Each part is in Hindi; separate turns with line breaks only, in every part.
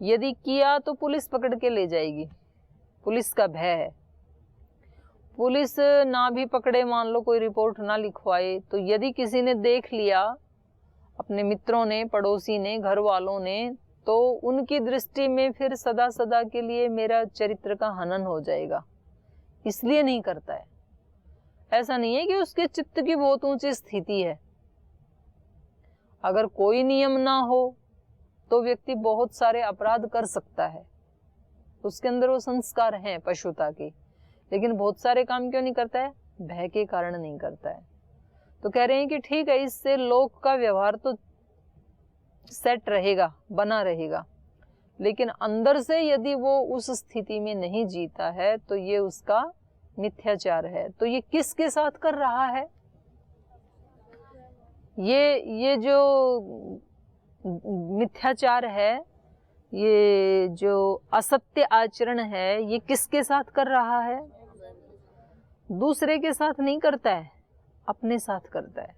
यदि किया तो पुलिस पकड़ के ले जाएगी, पुलिस का भय है। पुलिस ना भी पकड़े, मान लो कोई रिपोर्ट ना लिखवाए, तो यदि किसी ने देख लिया, अपने मित्रों ने, पड़ोसी ने, घर वालों ने, तो उनकी दृष्टि में फिर सदा सदा के लिए मेरा चरित्र का हनन हो जाएगा, इसलिए नहीं करता है। ऐसा नहीं है कि उसके चित्त की बहुत ऊंची स्थिति है। अगर कोई नियम ना हो तो व्यक्ति बहुत सारे अपराध कर सकता है, उसके अंदर वो संस्कार हैं पशुता के, लेकिन बहुत सारे काम क्यों नहीं करता है? भय के कारण नहीं करता है। तो कह रहे हैं कि ठीक है, इससे लोक का व्यवहार तो सेट रहेगा, बना रहेगा, लेकिन अंदर से यदि वो उस स्थिति में नहीं जीता है तो ये उसका मिथ्याचार है। तो ये किसके साथ कर रहा है? ये जो मिथ्याचार है, ये जो असत्य आचरण है, ये किसके साथ कर रहा है? दूसरे के साथ नहीं करता है, अपने साथ करता है।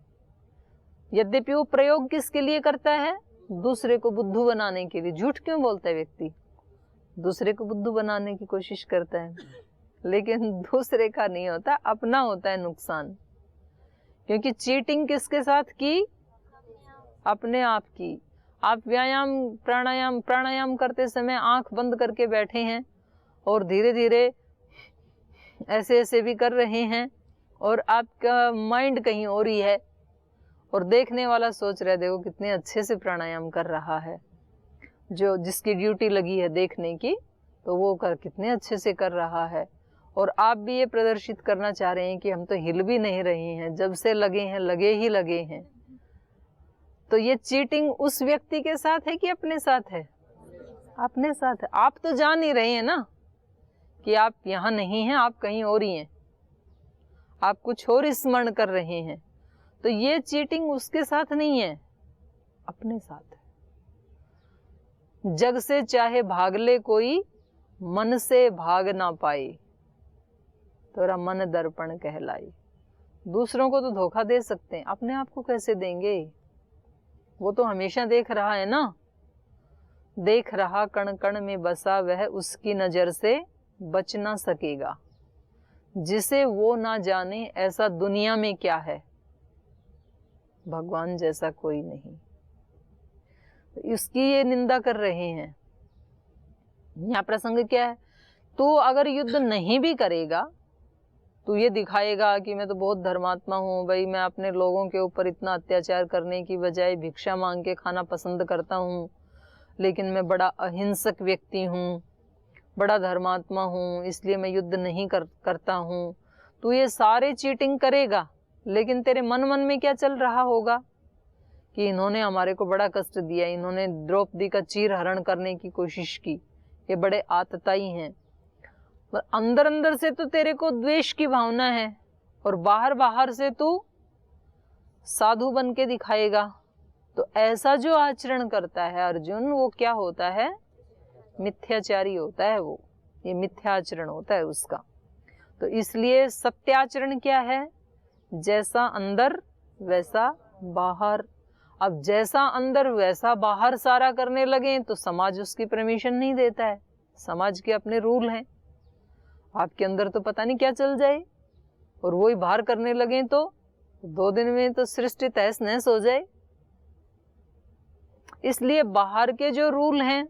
यद्यपि वो प्रयोग किसके लिए करता है? दूसरे को बुद्धू बनाने के लिए। झूठ क्यों बोलता है व्यक्ति? दूसरे को बुद्धू बनाने की कोशिश करता है, लेकिन दूसरे का नहीं होता, अपना होता है नुकसान। क्योंकि चीटिंग किसके साथ की? अपने आप की। आप व्यायाम, प्राणायाम करते समय आंख बंद करके बैठे हैं और धीरे धीरे ऐसे ऐसे भी कर रहे हैं, और आपका माइंड कहीं और ही है, और देखने वाला सोच रहा है देखो कितने अच्छे से प्राणायाम कर रहा है, जो जिसकी ड्यूटी लगी है देखने की, तो वो कितने अच्छे से कर रहा है। और आप भी ये प्रदर्शित करना चाह रहे हैं कि हम तो हिल भी नहीं रहे हैं, जब से लगे हैं लगे ही लगे हैं। तो ये चीटिंग उस व्यक्ति के साथ है कि अपने साथ है? अपने साथ है। आप तो जान ही रहे हैं ना कि आप यहाँ नहीं हैं, आप कहीं और ही हैं, आप कुछ और स्मरण कर रहे हैं। तो ये चीटिंग उसके साथ नहीं है, अपने साथ है। जग से चाहे भाग ले कोई, मन से भाग ना पाए, तोरा मन दर्पण कहलाई। दूसरों को तो धोखा दे सकते हैं, अपने आप को कैसे देंगे? वो तो हमेशा देख रहा है ना। देख रहा कण कण में बसा, वह उसकी नजर से बच ना सकेगा। जिसे वो ना जाने ऐसा दुनिया में क्या है, भगवान जैसा कोई नहीं। इसकी ये निंदा कर रहे हैं। यहाँ प्रसंग क्या है? तू अगर युद्ध नहीं भी करेगा, तू ये दिखाएगा कि मैं तो बहुत धर्मात्मा हूँ भाई, मैं अपने लोगों के ऊपर इतना अत्याचार करने की बजाय भिक्षा मांग के खाना पसंद करता हूँ, लेकिन मैं बड़ा अहिंसक व्यक्ति हूँ, बड़ा धर्मात्मा हूँ, इसलिए मैं युद्ध नहीं करता हूँ। तू ये सारे चीटिंग करेगा, लेकिन तेरे मन मन में क्या चल रहा होगा कि इन्होंने हमारे को बड़ा कष्ट दिया, इन्होंने द्रौपदी का चीर हरण करने की कोशिश की, ये बड़े आतताई हैं। पर अंदर अंदर से तो तेरे को द्वेष की भावना है, और बाहर बाहर से तू साधु बन के दिखाएगा। तो ऐसा जो आचरण करता है अर्जुन, वो क्या होता है? मिथ्याचारी होता है वो। ये मिथ्याचरण होता है उसका। तो इसलिए सत्याचरण क्या है? जैसा अंदर वैसा बाहर। अब जैसा अंदर वैसा बाहर सारा करने लगे तो समाज उसकी परमिशन नहीं देता है। समाज के अपने रूल हैं, आपके अंदर तो पता नहीं क्या चल जाए, और वही बाहर करने लगे तो 2 दिन में तो सृष्टि तहस नहस हो जाए। इसलिए बाहर के जो रूल हैं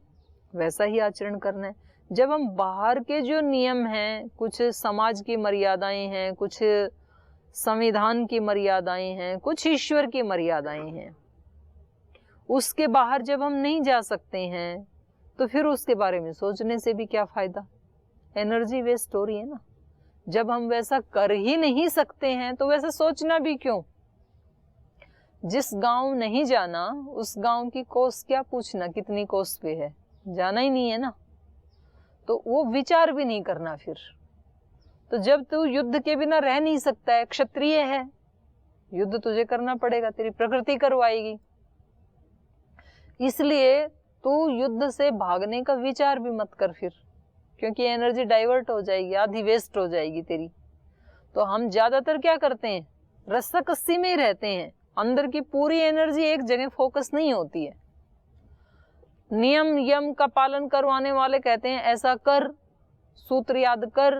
वैसा ही आचरण करना है। जब हम बाहर के जो नियम हैं, कुछ समाज की मर्यादाएं हैं, कुछ संविधान की मर्यादाएं हैं, कुछ ईश्वर की मर्यादाएं हैं, उसके बाहर जब हम नहीं जा सकते हैं तो फिर उसके बारे में सोचने से भी क्या फायदा? एनर्जी वेस्ट हो रही है ना। जब हम वैसा कर ही नहीं सकते हैं तो वैसा सोचना भी क्यों? जिस गांव नहीं जाना उस गांव की कोस क्या पूछना कितनी कोस पे है, जाना ही नहीं है ना, तो वो विचार भी नहीं करना फिर। तो जब तू युद्ध के बिना रह नहीं सकता है, क्षत्रिय है, युद्ध तुझे करना पड़ेगा, तेरी प्रकृति करवाएगी। इसलिए तू युद्ध से भागने का विचार भी मत कर फिर, क्योंकि एनर्जी डाइवर्ट हो जाएगी, आधी वेस्ट हो जाएगी तेरी। तो हम ज्यादातर क्या करते हैं? रस्साकस्सी में ही रहते हैं, अंदर की पूरी एनर्जी एक जगह फोकस नहीं होती है। नियम यम का पालन करवाने वाले कहते हैं ऐसा कर, सूत्र याद कर,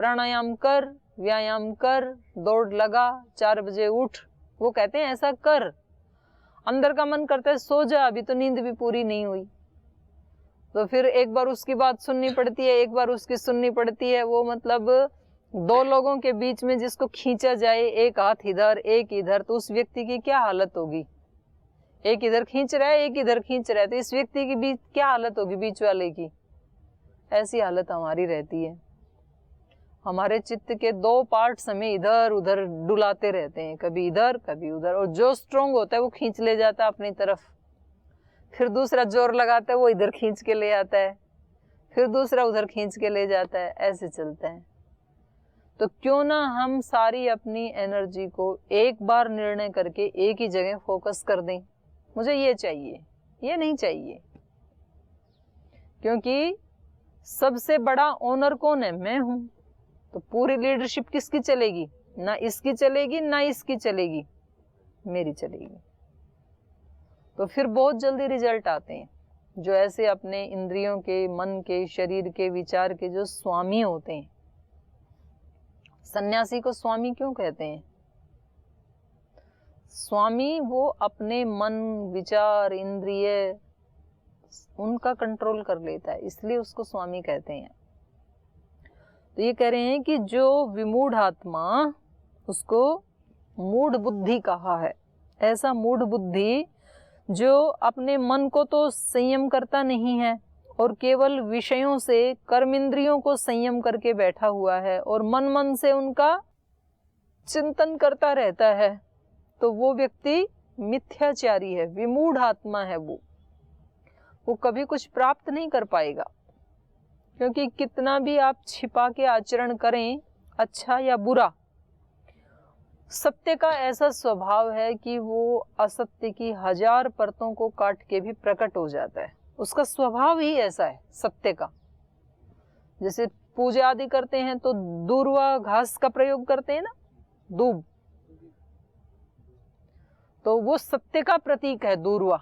प्राणायाम कर, व्यायाम कर, दौड़ लगा, 4 बजे उठ, वो कहते हैं ऐसा कर। अंदर का मन करता है सो जा, अभी तो नींद भी पूरी नहीं हुई। तो फिर एक बार उसकी बात सुननी पड़ती है, एक बार उसकी सुननी पड़ती है। वो मतलब 2 लोगों के बीच में जिसको खींचा जाए, एक हाथ इधर एक इधर, तो उस व्यक्ति की क्या हालत होगी। एक इधर खींच रहा है, एक इधर खींच रहा है, तो इस व्यक्ति की बीच क्या हालत होगी, बीच वाले की। ऐसी हालत हमारी रहती है। हमारे चित्त के 2 पार्ट्स हमें इधर उधर डुलाते रहते हैं, कभी इधर कभी उधर, और जो स्ट्रोंग होता है वो खींच ले जाता है अपनी तरफ, फिर दूसरा जोर लगाता है वो इधर खींच के ले आता है, फिर दूसरा उधर खींच के ले जाता है, ऐसे चलता है। तो क्यों ना हम सारी अपनी एनर्जी को एक बार निर्णय करके एक ही जगह फोकस कर दें, मुझे ये चाहिए, ये नहीं चाहिए। क्योंकि सबसे बड़ा ओनर कौन है, मैं हूं। तो पूरी लीडरशिप किसकी चलेगी, ना इसकी चलेगी ना इसकी चलेगी, मेरी चलेगी। तो फिर बहुत जल्दी रिजल्ट आते हैं। जो ऐसे अपने इंद्रियों के, मन के, शरीर के, विचार के जो स्वामी होते हैं। सन्यासी को स्वामी क्यों कहते हैं? स्वामी वो अपने मन, विचार, इंद्रिय, उनका कंट्रोल कर लेता है, इसलिए उसको स्वामी कहते हैं। तो ये कह रहे हैं कि जो विमूढ़ आत्मा, उसको मूढ़ बुद्धि कहा है। ऐसा मूढ़ बुद्धि जो अपने मन को तो संयम करता नहीं है और केवल विषयों से, कर्म इंद्रियों को संयम करके बैठा हुआ है और मन से उनका चिंतन करता रहता है, तो वो व्यक्ति मिथ्याचारी है, विमूढ़ आत्मा है। वो कभी कुछ प्राप्त नहीं कर पाएगा। क्योंकि कितना भी आप छिपा के आचरण करें, अच्छा या बुरा, सत्य का ऐसा स्वभाव है कि वो असत्य की 1000 परतों को काट के भी प्रकट हो जाता है। उसका स्वभाव ही ऐसा है सत्य का। जैसे पूजा आदि करते हैं तो दूर्वा घास का प्रयोग करते हैं ना, दूब, तो वो सत्य का प्रतीक है दूर्वा।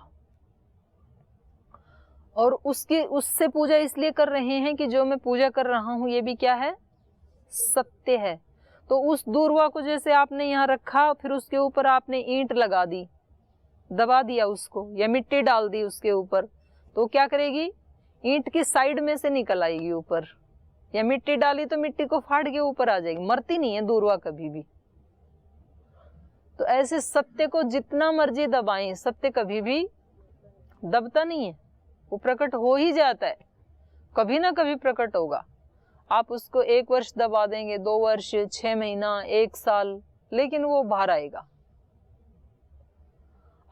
और उससे पूजा इसलिए कर रहे हैं कि जो मैं पूजा कर रहा हूं ये भी क्या है, सत्य है। तो उस दूर्वा को जैसे आपने यहाँ रखा, फिर उसके ऊपर आपने ईंट लगा दी, दबा दिया उसको, या मिट्टी डाल दी उसके ऊपर, तो क्या करेगी, ईंट की साइड में से निकल आएगी ऊपर। या मिट्टी डाली तो मिट्टी को फाड़ के ऊपर आ जाएगी, मरती नहीं है दूर्वा कभी भी। तो ऐसे सत्य को जितना मर्जी दबाएं, सत्य कभी भी दबता नहीं है, वो प्रकट हो ही जाता है, कभी ना कभी प्रकट होगा। आप उसको 1 वर्ष दबा देंगे, 2 वर्ष, 6 महीना, 1 साल, लेकिन वो बाहर आएगा।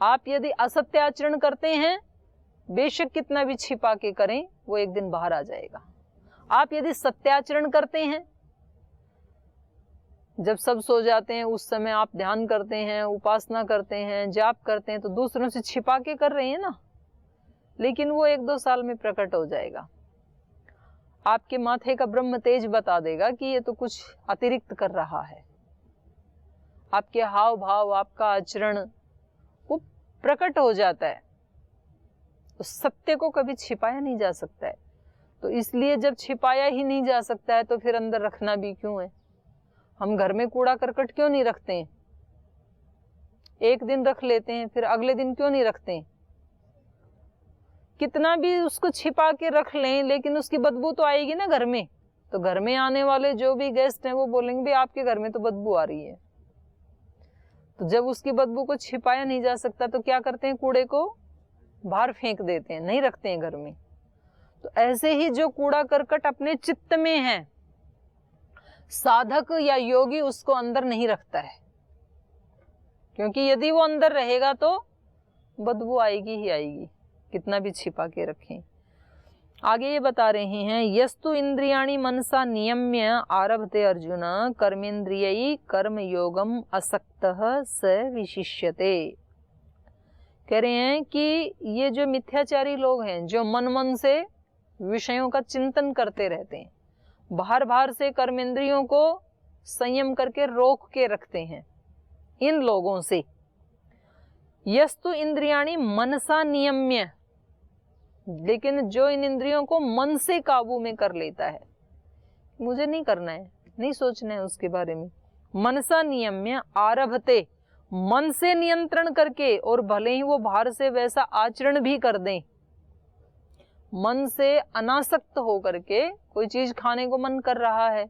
आप यदि असत्य आचरण करते हैं, बेशक कितना भी छिपा के करें, वो एक दिन बाहर आ जाएगा। आप यदि सत्याचरण करते हैं, जब सब सो जाते हैं उस समय आप ध्यान करते हैं, उपासना करते हैं, जाप करते हैं, तो दूसरों से छिपा के कर रहे हैं ना, लेकिन वो 1-2 साल में प्रकट हो जाएगा। आपके माथे का ब्रह्म तेज बता देगा कि ये तो कुछ अतिरिक्त कर रहा है। आपके हाव भाव, आपका आचरण वो प्रकट हो जाता है। तो सत्य को कभी छिपाया नहीं जा सकता है। तो इसलिए जब छिपाया ही नहीं जा सकता है तो फिर अंदर रखना भी क्यों है। हम घर में कूड़ा करकट क्यों नहीं रखते हैं? एक दिन रख लेते हैं, फिर अगले दिन क्यों नहीं रखते हैं? कितना भी उसको छिपा के रख लें, लेकिन उसकी बदबू तो आएगी ना घर में। तो घर में आने वाले जो भी गेस्ट हैं वो बोलेंगे भी आपके घर में तो बदबू आ रही है। तो जब उसकी बदबू को छिपाया नहीं जा सकता तो क्या करते हैं, कूड़े को बाहर फेंक देते हैं, नहीं रखते हैं घर में। तो ऐसे ही जो कूड़ा करकट अपने चित्त में है, साधक या योगी उसको अंदर नहीं रखता है, क्योंकि यदि वो अंदर रहेगा तो बदबू आएगी ही आएगी, कितना भी छिपा के रखें। आगे ये बता रहे हैं, यस्तु इंद्रियाणि मनसा नियम्य आरभते अर्जुन कर्मेंद्रियैः कर्म योगम असक्तः स विशिष्यते। कह रहे हैं कि ये जो मिथ्याचारी लोग हैं, जो मन से विषयों का चिंतन करते रहते हैं, बाहर से कर्मेंद्रियों को संयम करके रोक के रखते हैं, इन लोगों से यस्तु इंद्रियाणि मनसा नियम्य, लेकिन जो इन इंद्रियों को मन से काबू में कर लेता है, मुझे नहीं करना है, नहीं सोचना है उसके बारे में, मनसा नियम्य आरभते, मन से नियंत्रण करके, और भले ही वो बाहर से वैसा आचरण भी कर दें, मन से अनासक्त हो करके, कोई चीज खाने को मन कर रहा है,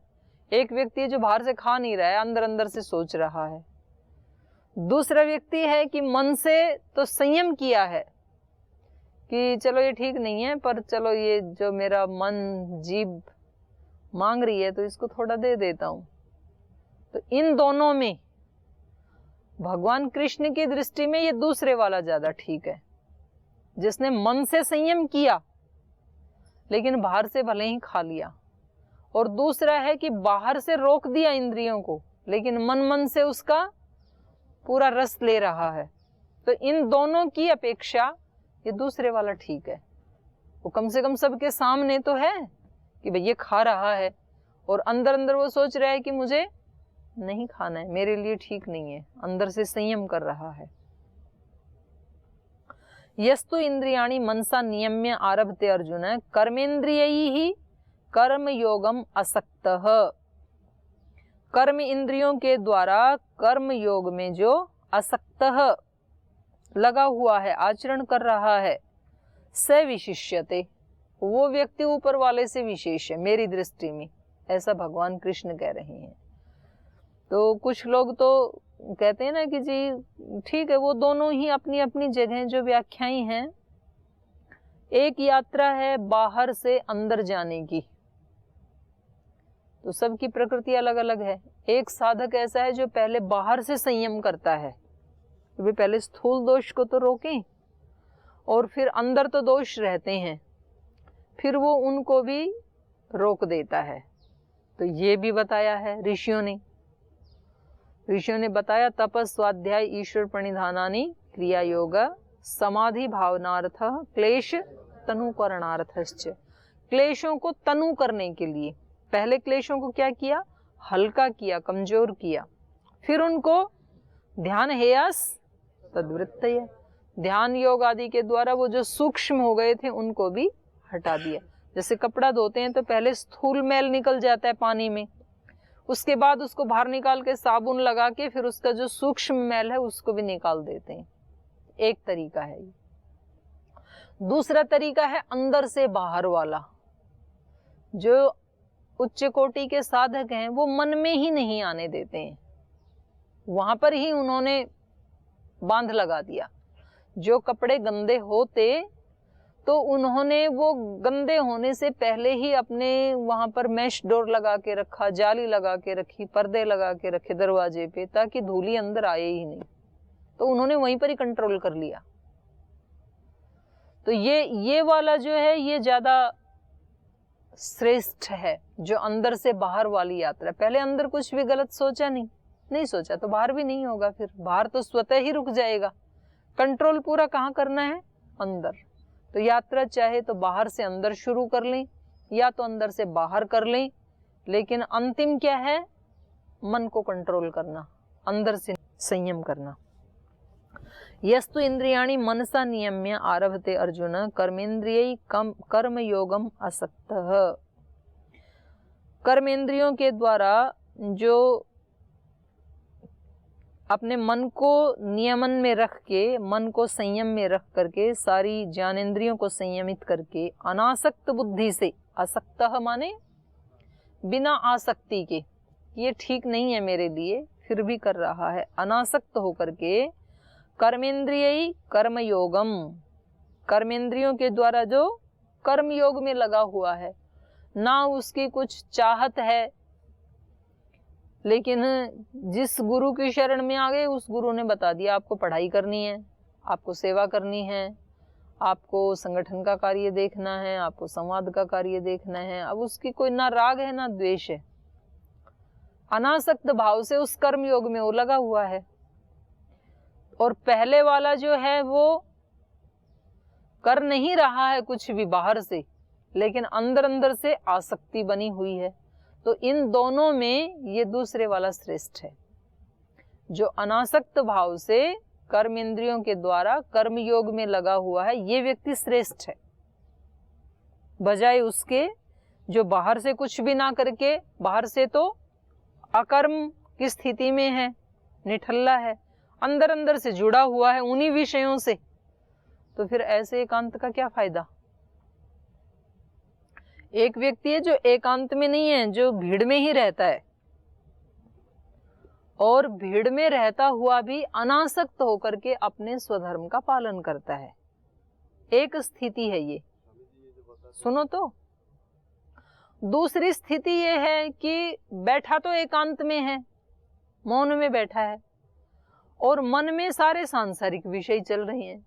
एक व्यक्ति है जो बाहर से खा नहीं रहा है, अंदर अंदर से सोच रहा है। दूसरा व्यक्ति है कि मन से तो संयम किया है कि चलो ये ठीक नहीं है, पर चलो ये जो मेरा मन जीभ मांग रही है तो इसको थोड़ा दे देता हूं। तो इन दोनों में भगवान कृष्ण की दृष्टि में ये दूसरे वाला ज्यादा ठीक है, जिसने मन से संयम किया लेकिन बाहर से भले ही खा लिया, और दूसरा है कि बाहर से रोक दिया इंद्रियों को लेकिन मन से उसका पूरा रस ले रहा है। तो इन दोनों की अपेक्षा ये दूसरे वाला ठीक है। वो कम से कम सबके सामने तो है कि भाई ये खा रहा है, और अंदर अंदर वो सोच रहा है कि मुझे नहीं खाना है, मेरे लिए ठीक नहीं है, अंदर से संयम कर रहा है। यस्तु इंद्रियाणि मनसा नियम्य आरभते अर्जुन, कर्मेंद्रियैहि कर्म योगम असक्तः, कर्म इंद्रियों के द्वारा कर्म योग में जो असक्तः लगा हुआ है, आचरण कर रहा है, स विशिष्यते, वो व्यक्ति ऊपर वाले से विशेष है मेरी दृष्टि में, ऐसा भगवान कृष्ण कह रहे हैं। तो कुछ लोग तो कहते हैं ना कि जी ठीक है, वो दोनों ही अपनी अपनी जगह जो व्याख्याएं हैं। एक यात्रा है बाहर से अंदर जाने की, तो सबकी प्रकृति अलग अलग है। एक साधक ऐसा है जो पहले बाहर से संयम करता है, वे पहले स्थूल दोष को तो रोकें, और फिर अंदर तो दोष रहते हैं, फिर वो उनको भी रोक देता है। तो ये भी बताया है ऋषियों ने बताया, तपस स्वाध्याय ईश्वर प्रणिधानानि क्रिया योग समाधि भावनार्थ क्लेश तनुकरणार्थश्च, क्लेशों को तनु करने के लिए पहले क्लेशों को क्या किया, हल्का किया, कमजोर किया, फिर उनको ध्यान हेयस तद्वृत्तय, ध्यान योग आदि के द्वारा वो जो सूक्ष्म हो गए थे उनको भी हटा दिया। जैसे कपड़ा धोते हैं तो पहले स्थूल मैल निकल जाता है पानी में, उसके बाद उसको बाहर निकाल के साबुन लगा के फिर उसका जो सूक्ष्म मैल है उसको भी निकाल देते हैं। एक तरीका है ये। दूसरा तरीका है अंदर से बाहर वाला। जो उच्च कोटि के साधक हैं वो मन में ही नहीं आने देते हैं, वहां पर ही उन्होंने बांध लगा दिया। जो कपड़े गंदे होते तो उन्होंने वो गंदे होने से पहले ही अपने वहां पर मैश डोर लगा के रखा, जाली लगा के रखी, पर्दे लगा के रखे दरवाजे पे, ताकि धूली अंदर आए ही नहीं। तो उन्होंने वहीं पर ही कंट्रोल कर लिया। तो ये वाला जो है ये ज्यादा श्रेष्ठ है, जो अंदर से बाहर वाली यात्रा। पहले अंदर कुछ भी गलत सोचा नहीं सोचा तो बाहर भी नहीं होगा, फिर बाहर तो स्वतः ही रुक जाएगा। कंट्रोल पूरा कहाँ करना है, अंदर। तो यात्रा चाहे तो बाहर से अंदर शुरू कर लें या तो अंदर से बाहर कर लें, लेकिन अंतिम क्या है, मन को कंट्रोल करना, अंदर से संयम करना। यस्तु इंद्रियाणि मनसा नियम्य आरभते अर्जुन कर्मेंद्रियै कर्म योगम असक्तः, कर्मेंद्रियों के द्वारा जो अपने मन को नियमन में रख के, मन को संयम में रख करके, सारी ज्ञानेंद्रियों को संयमित करके अनासक्त बुद्धि से, असक्तः माने बिना आसक्ति के, ये ठीक नहीं है मेरे लिए, फिर भी कर रहा है, अनासक्त होकर के कर्मेंद्रिय कर्म योगम, कर्मेंद्रियों के द्वारा जो कर्म योग में लगा हुआ है, ना उसकी कुछ चाहत है, लेकिन जिस गुरु की शरण में आ गए उस गुरु ने बता दिया आपको पढ़ाई करनी है, आपको सेवा करनी है, आपको संगठन का कार्य देखना है, आपको संवाद का कार्य देखना है। अब उसकी कोई ना राग है ना द्वेष है, अनासक्त भाव से उस कर्म योग में वो लगा हुआ है। और पहले वाला जो है वो कर नहीं रहा है कुछ भी बाहर से, लेकिन अंदर अंदर से आसक्ति बनी हुई है। तो इन दोनों में ये दूसरे वाला श्रेष्ठ है, जो अनासक्त भाव से कर्म इंद्रियों के द्वारा कर्म योग में लगा हुआ है, ये व्यक्ति श्रेष्ठ है। बजाय उसके जो बाहर से कुछ भी ना करके, बाहर से तो अकर्म की स्थिति में है, निठल्ला है, अंदर अंदर से जुड़ा हुआ है उन्हीं विषयों से, तो फिर ऐसे एकांत का क्या फायदा। एक व्यक्ति है जो एकांत में नहीं है, जो भीड़ में ही रहता है, और भीड़ में रहता हुआ भी अनासक्त होकर के अपने स्वधर्म का पालन करता है। एक स्थिति है ये, सुनो तो। दूसरी स्थिति ये है कि बैठा तो एकांत में है, मौन में बैठा है, और मन में सारे सांसारिक विषय चल रहे हैं।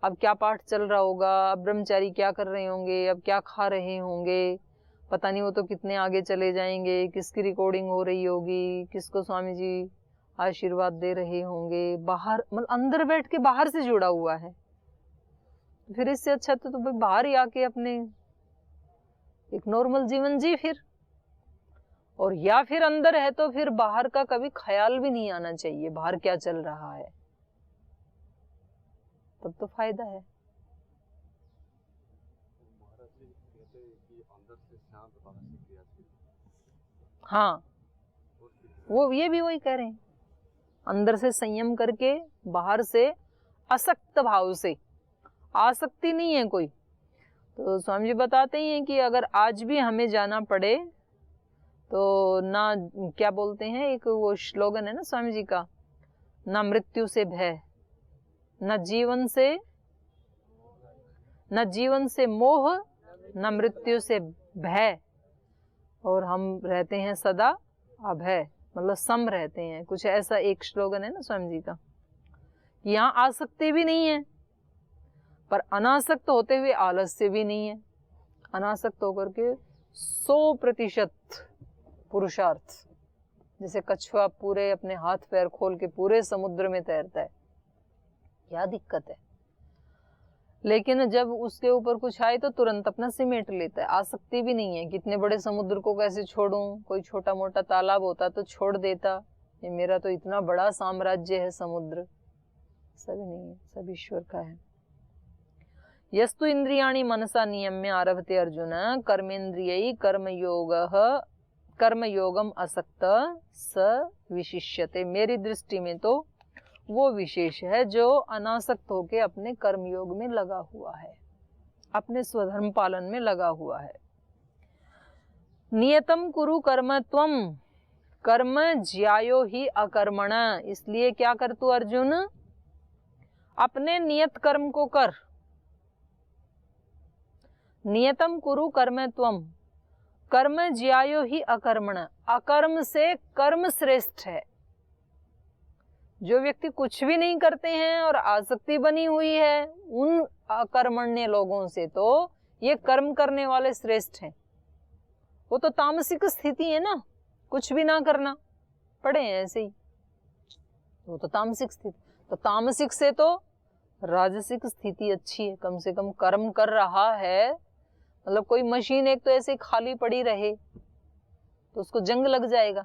अब क्या पाठ चल रहा होगा, अब ब्रह्मचारी क्या कर रहे होंगे, अब क्या खा रहे होंगे, पता नहीं वो तो कितने आगे चले जाएंगे, किसकी रिकॉर्डिंग हो रही होगी, किसको स्वामी जी आशीर्वाद दे रहे होंगे। बाहर मतलब अंदर बैठ के बाहर से जुड़ा हुआ है, फिर इससे अच्छा तो भाई बाहर ही आके अपने एक नॉर्मल जीवन जी फिर। और या फिर अंदर है तो फिर बाहर का कभी ख्याल भी नहीं आना चाहिए, बाहर क्या चल रहा है, तब तो फायदा है। हाँ, वो ये भी वही कह रहे हैं, अंदर से संयम करके, बाहर से असक्त भाव से, आसक्ति नहीं है कोई। तो स्वामी जी बताते हैं कि अगर आज भी हमें जाना पड़े तो ना, क्या बोलते हैं, एक वो स्लोगन है ना स्वामी जी का, ना मृत्यु से भय, न जीवन से मोह, न मृत्यु से भय, और हम रहते हैं सदा अभय, मतलब सम रहते हैं, कुछ ऐसा एक स्लोगन है ना स्वामी जी का। यहाँ आसक्ति भी नहीं है, पर अनासक्त होते हुए आलस्य भी नहीं है। अनासक्त होकर के 100% पुरुषार्थ, जैसे कछुआ पूरे अपने हाथ पैर खोल के पूरे समुद्र में तैरता है, क्या दिक्कत है। लेकिन जब उसके ऊपर कुछ आए तो तुरंत अपना सिमेट लेता है, आसक्ति भी नहीं है। कितने बड़े समुद्र को कैसे छोड़ूं, कोई छोटा मोटा तालाब होता तो छोड़ देता, ये मेरा तो इतना बड़ा साम्राज्य है समुद्र, सभी नहीं है, सब ईश्वर का है। यस्तु इंद्रियाणि मनसा नियम्य आरभते अर्जुन कर्मेन्द्रियै कर्मयोगम असक्त स विशिष्यते। मेरी दृष्टि में तो वो विशेष है जो अनासक्त होके अपने कर्मयोग में लगा हुआ है, अपने स्वधर्म पालन में लगा हुआ है। नियतम कुरु कर्म त्वम कर्म ज्यायो ही अकर्मण। इसलिए क्या कर तू अर्जुन, अपने नियत कर्म को कर। नियतम कुरु कर्म त्वम कर्म ज्यायो ही अकर्मण। अकर्म से कर्म श्रेष्ठ है। जो व्यक्ति कुछ भी नहीं करते हैं और आसक्ति बनी हुई है, उन अकर्मण्य लोगों से तो ये कर्म करने वाले श्रेष्ठ हैं। वो तो तामसिक स्थिति है ना, कुछ भी ना करना, पड़े हैं ऐसे ही, वो तो तामसिक स्थिति। तो तामसिक से तो राजसिक स्थिति अच्छी है, कम से कम कर्म कर रहा है। मतलब कोई मशीन एक तो ऐसे खाली पड़ी रहे तो उसको जंग लग जाएगा,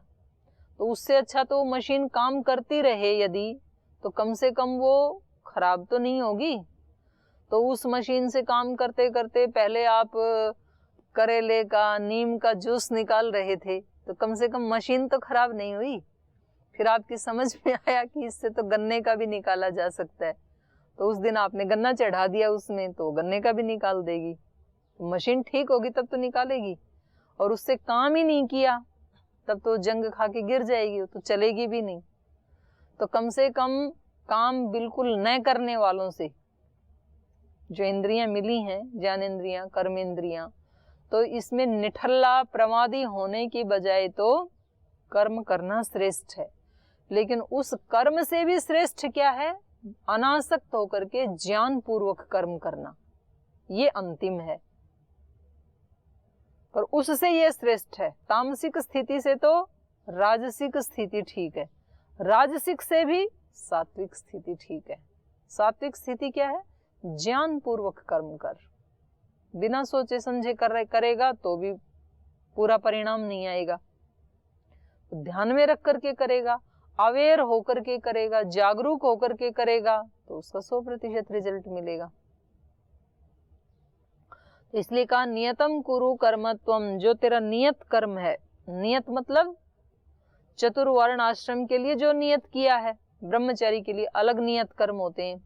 तो उससे अच्छा तो मशीन काम करती रहे यदि, तो कम से कम वो खराब तो नहीं होगी। तो उस मशीन से काम करते करते पहले आप करेले का, नीम का जूस निकाल रहे थे, तो कम से कम मशीन तो खराब नहीं हुई। फिर आपकी समझ में आया कि इससे तो गन्ने का भी निकाला जा सकता है, तो उस दिन आपने गन्ना चढ़ा दिया उसमें, तो गन्ने का भी निकाल देगी। तो मशीन ठीक होगी तब तो निकालेगी, और उससे काम ही नहीं किया तब तो जंग खा के गिर जाएगी, तो चलेगी भी नहीं। तो कम से कम काम बिल्कुल न करने वालों से जो इंद्रियां मिली हैं, ज्ञानेंद्रियां, कर्मेंद्रियां, तो इसमें निठल्ला प्रमादी होने की बजाय तो कर्म करना श्रेष्ठ है। लेकिन उस कर्म से भी श्रेष्ठ क्या है, अनासक्त होकर के ज्ञान पूर्वक कर्म करना, ये अंतिम है। पर उससे ये श्रेष्ठ है। तामसिक स्थिति से तो राजसिक स्थिति ठीक है, राजसिक से भी सात्विक स्थिति ठीक है। सात्विक स्थिति क्या है, ज्ञान पूर्वक कर्म कर, बिना सोचे समझे करेगा तो भी पूरा परिणाम नहीं आएगा। ध्यान में रख करके करेगा, अवेयर होकर के करेगा, जागरूक होकर के करेगा, तो उसका 100% रिजल्ट मिलेगा। इसलिए कहा नियतम कुरु कर्मत्वम, जो तेरा नियत कर्म है। नियत मतलब चतुर्वर्ण आश्रम के लिए जो नियत किया है। ब्रह्मचारी के लिए अलग नियत कर्म होते हैं,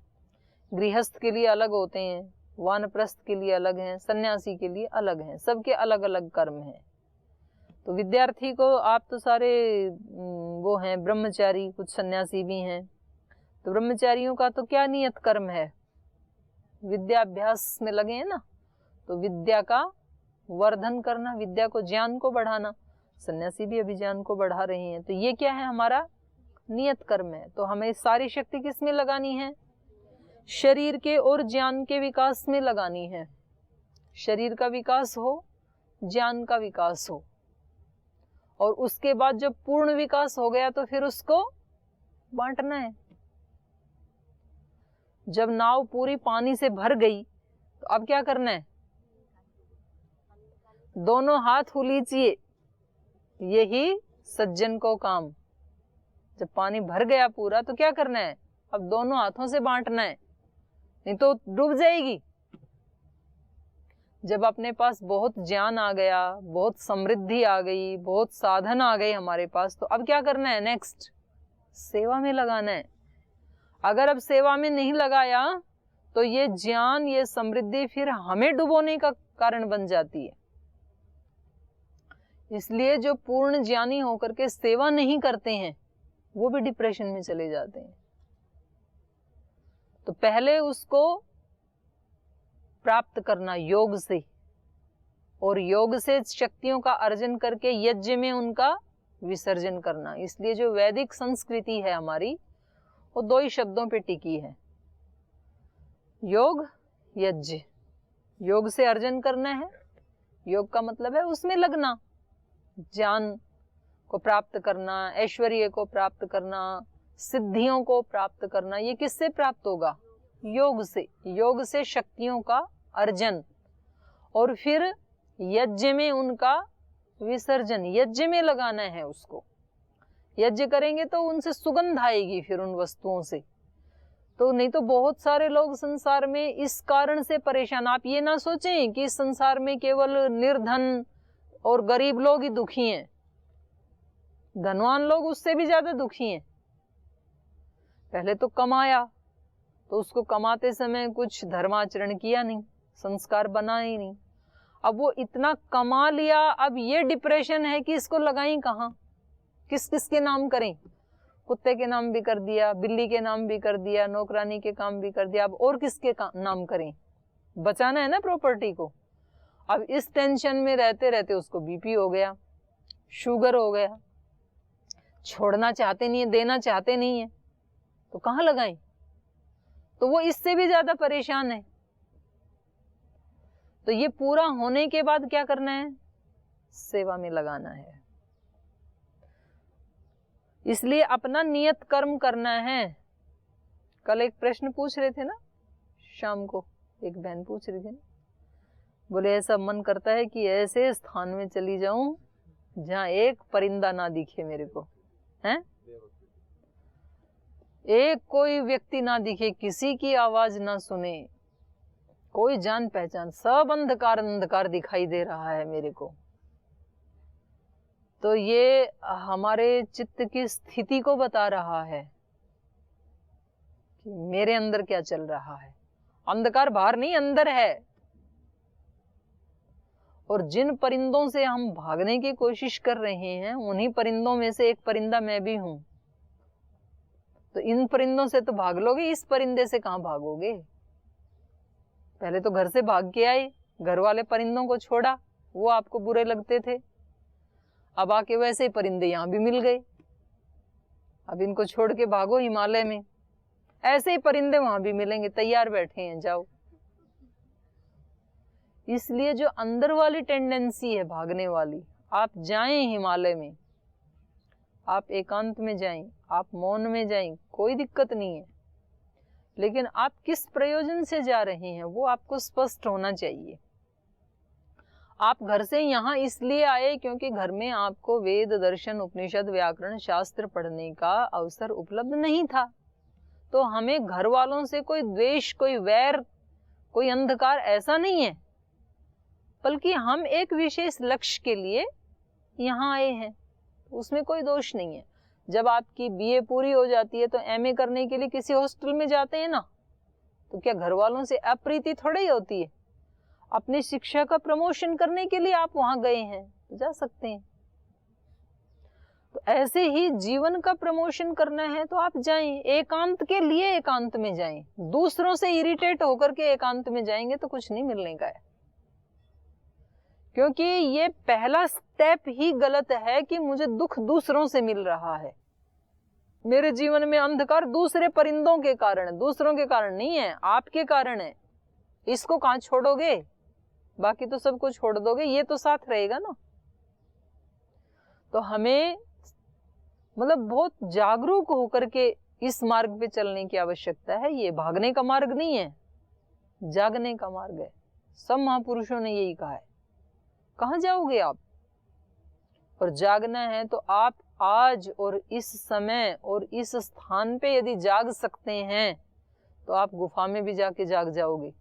गृहस्थ के लिए अलग होते हैं, वानप्रस्थ के लिए अलग हैं, सन्यासी के लिए अलग हैं, सबके अलग अलग कर्म हैं। तो विद्यार्थी को आप तो सारे वो हैं ब्रह्मचारी, कुछ सन्यासी भी हैं। तो ब्रह्मचारियों का तो क्या नियत कर्म है? विद्याभ्यास में लगे हैं ना, तो विद्या का वर्धन करना, विद्या को, ज्ञान को बढ़ाना। सन्यासी भी अभी ज्ञान को बढ़ा रहे हैं। तो ये क्या है? हमारा नियत कर्म है। तो हमें सारी शक्ति किस में लगानी है? शरीर के और ज्ञान के विकास में लगानी है। शरीर का विकास हो, ज्ञान का विकास हो, और उसके बाद जब पूर्ण विकास हो गया तो फिर उसको बांटना है। जब नाव पूरी पानी से भर गई तो अब क्या करना है? दोनों हाथ हुलीचिए, यही सज्जन को काम। जब पानी भर गया पूरा तो क्या करना है? अब दोनों हाथों से बांटना है, नहीं तो डूब जाएगी। जब अपने पास बहुत ज्ञान आ गया, बहुत समृद्धि आ गई, बहुत साधन आ गए हमारे पास, तो अब क्या करना है? नेक्स्ट सेवा में लगाना है। अगर अब सेवा में नहीं लगाया तो ये ज्ञान, ये समृद्धि फिर हमें डुबोने का कारण बन जाती है। इसलिए जो पूर्ण ज्ञानी होकर के सेवा नहीं करते हैं वो भी डिप्रेशन में चले जाते हैं। तो पहले उसको प्राप्त करना योग से, और योग से शक्तियों का अर्जन करके यज्ञ में उनका विसर्जन करना। इसलिए जो वैदिक संस्कृति है हमारी, वो दो ही शब्दों पे टिकी है, योग, यज्ञ। योग से अर्जन करना है, योग का मतलब है उसमें लगना, ज्ञान को प्राप्त करना, ऐश्वर्य को प्राप्त करना, सिद्धियों को प्राप्त करना। ये किससे प्राप्त होगा? योग से। योग से शक्तियों का अर्जन, और फिर यज्ञ में उनका विसर्जन। यज्ञ में लगाना है उसको। यज्ञ करेंगे तो उनसे सुगंध आएगी फिर उन वस्तुओं से। तो नहीं तो बहुत सारे लोग संसार में इस कारण से परेशान। आप ये ना सोचें कि इस संसार में केवल निर्धन और गरीब लोग ही दुखी हैं, धनवान लोग उससे भी ज्यादा दुखी हैं। पहले तो कमाया, तो उसको कमाते समय कुछ धर्माचरण किया नहीं, संस्कार बना ही नहीं। अब वो इतना कमा लिया, अब ये डिप्रेशन है कि इसको लगाएं कहाँ, किस किस के नाम करें? कुत्ते के नाम भी कर दिया, बिल्ली के नाम भी कर दिया, नौकरानी के काम भी कर दिया, अब और किसके नाम करें? बचाना है ना प्रॉपर्टी को। अब इस टेंशन में रहते रहते उसको बीपी हो गया, शुगर हो गया, छोड़ना चाहते नहीं है, देना चाहते नहीं है, तो कहाँ लगाएं? तो वो इससे भी ज्यादा परेशान है। तो ये पूरा होने के बाद क्या करना है? सेवा में लगाना है। इसलिए अपना नियत कर्म करना है। कल एक प्रश्न पूछ रहे थे ना, शाम को एक बहन पूछ रही थी ना, बोले ऐसा मन करता है कि ऐसे स्थान में चली जाऊं जहां एक परिंदा ना दिखे मेरे को, हैं? एक कोई व्यक्ति ना दिखे, किसी की आवाज ना सुने, कोई जान पहचान, सब अंधकार अंधकार दिखाई दे रहा है मेरे को। तो ये हमारे चित्त की स्थिति को बता रहा है कि मेरे अंदर क्या चल रहा है। अंधकार बाहर नहीं, अंदर है। और जिन परिंदों से हम भागने की कोशिश कर रहे हैं, उन्हीं परिंदों में से एक परिंदा मैं भी हूं। तो इन परिंदों से तो भाग लोगे, इस परिंदे से कहां भागोगे? पहले तो घर से भाग के आए, घर वाले परिंदों को छोड़ा, वो आपको बुरे लगते थे। अब आके वैसे ही परिंदे यहां भी मिल गए। अब इनको छोड़ के भागो हिमालय में, ऐसे ही परिंदे वहां भी मिलेंगे, तैयार बैठे हैं, जाओ। इसलिए जो अंदर वाली टेंडेंसी है भागने वाली, आप जाएं हिमालय में, आप एकांत में जाएं, आप मौन में जाएं, कोई दिक्कत नहीं है। लेकिन आप किस प्रयोजन से जा रहे हैं वो आपको स्पष्ट होना चाहिए। आप घर से यहाँ इसलिए आए क्योंकि घर में आपको वेद, दर्शन, उपनिषद, व्याकरण, शास्त्र पढ़ने का अवसर उपलब्ध नहीं था। तो हमें घर वालों से कोई द्वेष, कोई वैर, कोई अंधकार ऐसा नहीं है। बल्कि हम एक विशेष लक्ष्य के लिए यहाँ आए हैं, उसमें कोई दोष नहीं है। जब आपकी बीए पूरी हो जाती है तो एमए करने के लिए किसी हॉस्टल में जाते हैं ना, तो क्या घर वालों से अप्रीति थोड़ी ही होती है? अपनी शिक्षा का प्रमोशन करने के लिए आप वहां गए हैं तो जा सकते हैं। तो ऐसे ही जीवन का प्रमोशन करना है तो आप जाएं, एकांत के लिए एकांत में जाएं। दूसरों से इरिटेट होकर के एकांत में जाएंगे तो कुछ नहीं मिलने का है, क्योंकि ये पहला स्टेप ही गलत है कि मुझे दुख दूसरों से मिल रहा है। मेरे जीवन में अंधकार दूसरे परिंदों के कारण, दूसरों के कारण नहीं है, आपके कारण है। इसको कहां छोड़ोगे? बाकी तो सब कुछ छोड़ दोगे, ये तो साथ रहेगा ना। तो हमें मतलब बहुत जागरूक होकर के इस मार्ग पे चलने की आवश्यकता है। ये भागने का मार्ग नहीं है, जागने का मार्ग है। सब महापुरुषों ने यही कहा है। कहां जाओगे आप? और जागना है तो आप आज और इस समय और इस स्थान पे यदि जाग सकते हैं तो आप गुफा में भी जाके जाग जाओगे।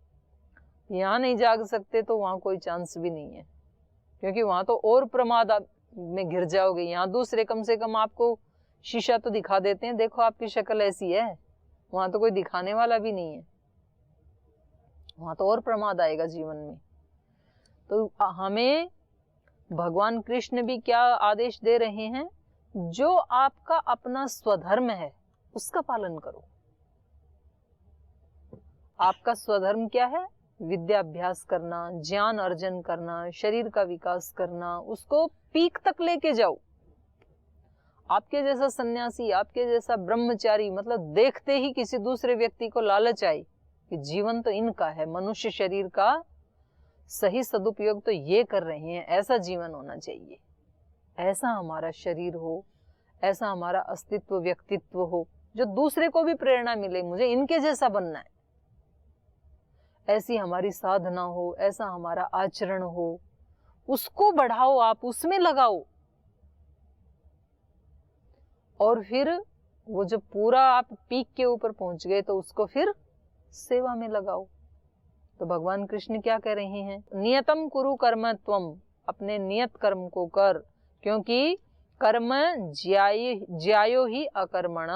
यहाँ नहीं जाग सकते तो वहां कोई चांस भी नहीं है, क्योंकि वहां तो और प्रमाद में घिर जाओगे। यहाँ दूसरे कम से कम आपको शीशा तो दिखा देते हैं, देखो आपकी शक्ल ऐसी है। वहां तो कोई दिखाने वाला भी नहीं है, वहां तो और प्रमाद आएगा जीवन में। तो हमें भगवान कृष्ण भी क्या आदेश दे रहे हैं? जो आपका अपना स्वधर्म है उसका पालन करो। आपका स्वधर्म क्या है? विद्याभ्यास करना, ज्ञान अर्जन करना, शरीर का विकास करना, उसको पीक तक लेके जाओ। आपके जैसा सन्यासी, आपके जैसा ब्रह्मचारी, मतलब देखते ही किसी दूसरे व्यक्ति को लालच आए कि जीवन तो इनका है, मनुष्य शरीर का सही सदुपयोग तो ये कर रहे हैं, ऐसा जीवन होना चाहिए। ऐसा हमारा शरीर हो, ऐसा हमारा अस्तित्व, व्यक्तित्व हो, जो दूसरे को भी प्रेरणा मिले, मुझे इनके जैसा बनना है। ऐसी हमारी साधना हो, ऐसा हमारा आचरण हो, उसको बढ़ाओ, आप उसमें लगाओ। और फिर वो जो पूरा आप पीक के ऊपर पहुंच गए तो उसको फिर सेवा में लगाओ। तो भगवान कृष्ण क्या कह रहे हैं? नियतम कुरु कर्म त्वम, अपने नियत कर्म को कर, क्योंकि कर्म ज्यायो ही अकर्मण।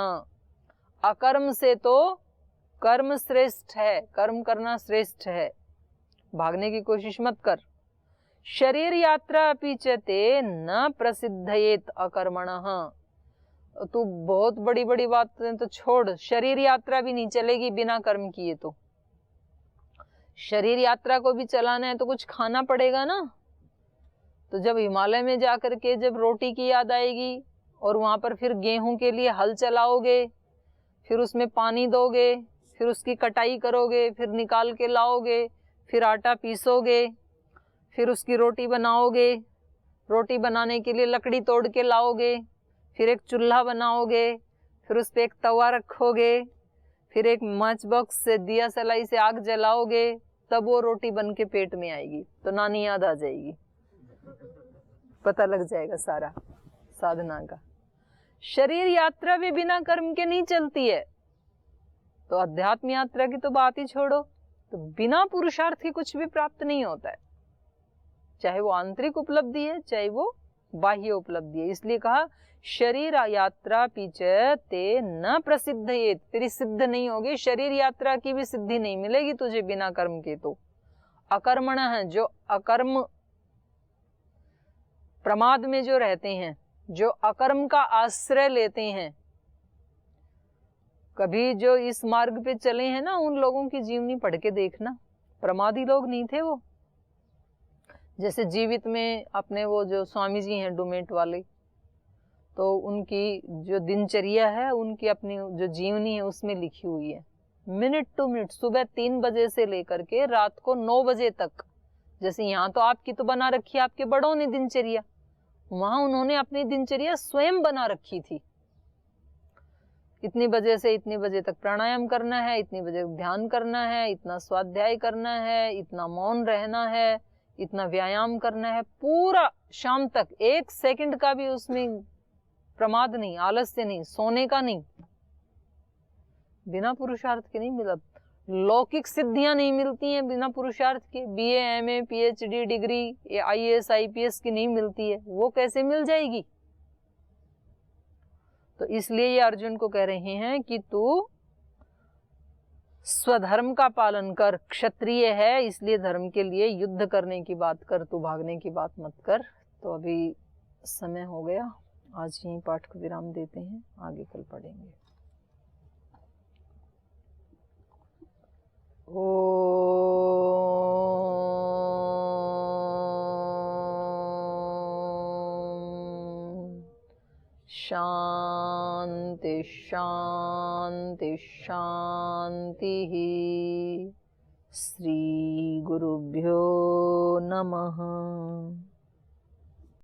अकर्म से तो कर्म श्रेष्ठ है, कर्म करना श्रेष्ठ है। भागने की कोशिश मत कर। शरीर यात्रा अपि च ते न प्रसिद्धयेत अकर्मणः। तू बहुत बड़ी बड़ी बातें तो छोड़, शरीर यात्रा भी नहीं चलेगी बिना कर्म किए। तो शरीर यात्रा को भी चलाना है तो कुछ खाना पड़ेगा ना। तो जब हिमालय में जाकर के जब रोटी की याद आएगी और वहां पर फिर गेहूं के लिए हल चलाओगे, फिर उसमें पानी दोगे, फिर उसकी कटाई करोगे, फिर निकाल के लाओगे, फिर आटा पीसोगे, फिर उसकी रोटी बनाओगे। रोटी बनाने के लिए लकड़ी तोड़ के लाओगे, फिर एक चूल्हा बनाओगे, फिर उस पर एक तवा रखोगे, फिर एक मैच बॉक्स से दिया सलाई से आग जलाओगे, तब वो रोटी बन के पेट में आएगी। तो नानी याद आ जाएगी, पता लग जाएगा सारा साधना का। शरीर यात्रा भी बिना कर्म के नहीं चलती है। तो अध्यात्म यात्रा की तो बात ही छोड़ो। तो बिना पुरुषार्थ के कुछ भी प्राप्त नहीं होता है, चाहे वो आंतरिक उपलब्धि है, चाहे वो बाह्य उपलब्धि है। इसलिए कहा शरीर यात्रा पीछे ते न प्रसिद्ध, ये तेरी सिद्ध नहीं होगी। शरीर यात्रा की भी सिद्धि नहीं मिलेगी तुझे बिना कर्म के। तो अकर्मण है, जो अकर्म प्रमाद में जो रहते हैं, जो अकर्म का आश्रय लेते हैं, कभी जो इस मार्ग पे चले हैं ना, उन लोगों की जीवनी पढ़ के देखना, प्रमादी लोग नहीं थे वो। जैसे जीवित में अपने वो जो स्वामी जी हैं डुमेट वाले, तो उनकी जो दिनचर्या है, उनकी अपनी जो जीवनी है उसमें लिखी हुई है, मिनट टू मिनट, सुबह 3 बजे से लेकर के रात को 9 बजे तक। जैसे यहाँ तो आपकी तो बना रखी है आपके बड़ों ने दिनचर्या, वहां उन्होंने अपनी दिनचर्या स्वयं बना रखी थी। इतनी बजे से इतनी बजे तक प्राणायाम करना है, इतनी बजे ध्यान करना है, इतना स्वाध्याय करना है, इतना मौन रहना है, इतना व्यायाम करना है, पूरा शाम तक 1 सेकंड का भी उसमें प्रमाद नहीं, आलस्य नहीं, सोने का नहीं, बिना पुरुषार्थ के नहीं मिला। लौकिक सिद्धियां नहीं मिलती हैं बिना पुरुषार्थ के, BA, MA, PhD degree, IAS, IPS की नहीं मिलती है, वो कैसे मिल जाएगी? तो इसलिए ये अर्जुन को कह रहे हैं कि तू स्वधर्म का पालन कर, क्षत्रिय है इसलिए धर्म के लिए युद्ध करने की बात कर, तू भागने की बात मत कर। तो अभी समय हो गया, आज यहीं पाठ को विराम देते हैं, आगे कल पढ़ेंगे। शांति शांति शांति। श्री गुरुभ्यो नमः।